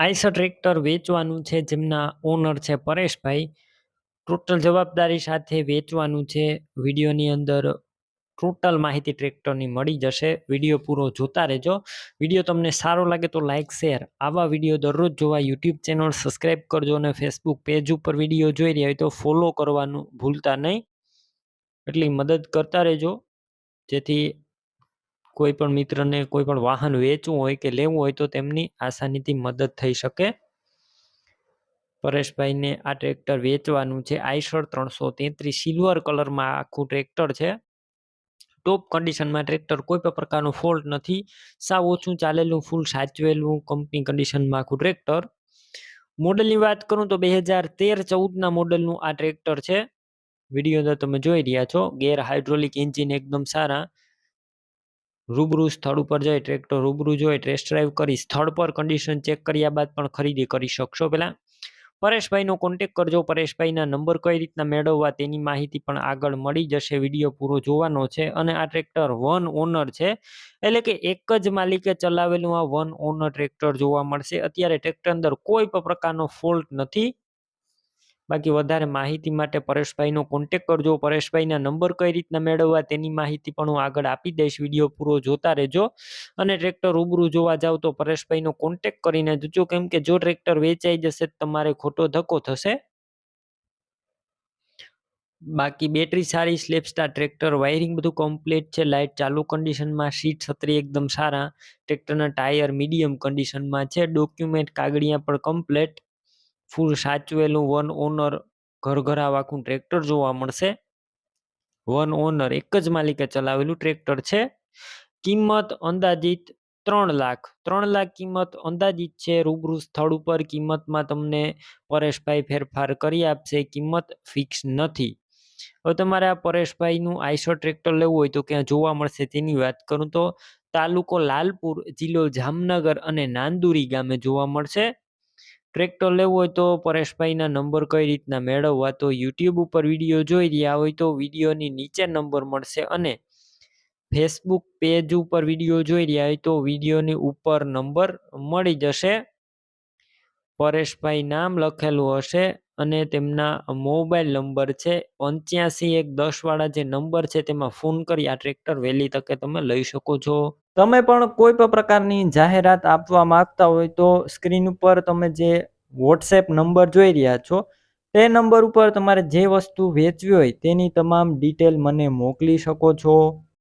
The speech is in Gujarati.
આઇશર ટ્રેક્ટર વેચવાનું છે, જેમના ઓનર છે પરેશભાઈ. ટોટલ જવાબદારી સાથે વેચવાનું છે. વિડીયોની અંદર ટોટલ માહિતી ટ્રેક્ટરની મળી જશે. વિડીયો પૂરો જોતા રહેજો. વિડીયો તમને સારો લાગે તો લાઇક શેર. આવા વિડીયો દરરોજ જોવા યુટ્યુબ ચેનલ સબસ્ક્રાઈબ કરજો અને ફેસબુક પેજ ઉપર વિડીયો જોઈ રહ્યા હોય તો ફોલો કરવાનું ભૂલતા નહીં. એટલી મદદ કરતા રહેજો, જેથી કોઈ પણ મિત્રને કોઈ પણ વાહન વેચવું હોય કે લેવું હોય તો તેમની આસાનીથી મદદ થઈ શકે. પરેશભાઈને આ ટ્રેક્ટર વેચવાનું છે. આઇશર 333 સિલ્વર કલરમાં આખું ટ્રેક્ટર છે. ટોપ કન્ડિશનમાં ટ્રેક્ટર, કોઈ પણ પ્રકારનું ફોલ્ટ નથી. સાવ ઓછું ચાલેલું, ફૂલ સાચવેલું કંપની કન્ડિશનમાં આખું ટ્રેક્ટર. મોડલની વાત કરું તો 2013-14ના મોડલનું આ ટ્રેક્ટર છે. વિડીયો અંદર તમે જોઈ રહ્યા છો. ગેર હાઇડ્રોલિક એન્જિન એકદમ સારા. રૂબરૂ સ્થળ ઉપર જઈ ટ્રેક્ટર રૂબરૂ જોઈ ટેસ્ટ ડ્રાઈવ કરી સ્થળ પર કન્ડિશન ચેક કર્યા બાદ પણ ખરીદી કરી શકશો. પહેલા પરેશભાઈનો કોન્ટેક કરજો. પરેશભાઈના નંબર કઈ રીતના મેળવવા તેની માહિતી પણ આગળ મળી જશે. વિડીયો પૂરો જોવાનો છે. અને આ ટ્રેક્ટર વન ઓનર છે, એટલે કે એક જ માલિકે ચલાવેલું આ વન ઓનર ટ્રેક્ટર જોવા મળશે. અત્યારે ટ્રેક્ટર અંદર કોઈ પણ પ્રકારનો ફોલ્ટ નથી. બાકી વધારે માહિતી માટે પરેશભાઈનો કોન્ટેક કરજો. પરેશભાઈના નંબર કઈ રીતના મેળવવા તેની માહિતી પણ હું આગળ આપી દઈશ. વિડીયો પૂરો જોતા રહેજો. અને ટ્રેક્ટર રૂબરૂ જોવા જાવ તો પરેશભાઈનો કોન્ટેક કરીને જજો, કેમ કે જો ટ્રેક્ટર વેચાઈ જશે તમારે ખોટો ધક્કો થશે. બાકી બેટરી સારી, સ્લેપ સ્ટાર ટ્રેક્ટર, વાયરિંગ બધું કમ્પ્લીટ છે. લાઇટ ચાલુ કન્ડિશનમાં, સીટ છત્રી એકદમ સારા. ટ્રેક્ટરના ટાયર મીડિયમ કન્ડિશનમાં છે. ડોક્યુમેન્ટ કાગળિયા પણ કમ્પ્લીટ, ફૂલ સાચવેલું વન ઓનર ઘરઘરાવ આખું ટ્રેક્ટર જોવા મળશે. વન ઓનર એક જ માલિકે ચલાવેલું ટ્રેક્ટર છે. કિંમત અંદાજિત 3 લાખ કિંમત અંદાજિત છે. રૂબરૂ સ્થળ ઉપર કિંમતમાં તમને પરેશભાઈ ફેરફાર કરી આપશે. કિંમત ફિક્સ નથી. હવે તમારે આ પરેશભાઈનું આઇશર ટ્રેક્ટર લેવું હોય તો ક્યાં જોવા મળશે તેની વાત કરું તો તાલુકો લાલપુર, જિલ્લો જામનગર અને નાંદુરી ગામે જોવા મળશે. ટ્રેક્ટર લેવું હોય તો પરેશભાઈના નંબર કઈ રીતના મેળવવા, તો યુટ્યુબ ઉપર વિડીયો જોઈ રહ્યા હોય તો વિડીયોની નીચે નંબર મળશે, અને ફેસબુક પેજ ઉપર વિડીયો જોઈ રહ્યા હોય તો વિડીયોની ઉપર નંબર મળી જશે. પરેશભાઈ નામ લખેલું હશે અને તેમના મોબાઈલ નંબર છે 85-110 વાળા જે નંબર છે તેમાં ફોન કરી આ ટ્રેક્ટર વહેલી તકે તમે લઈ શકો છો. તમે પણ કોઈ પણ પ્રકારની જાહેરાત આપવા માંગતા હોય તો સ્ક્રીન ઉપર તમે જે વોટ્સએપ નંબર જોઈ રહ્યા છો તે નંબર ઉપર તમારે જે વસ્તુ વેચવી હોય તેની તમામ ડિટેલ મને મોકલી શકો છો.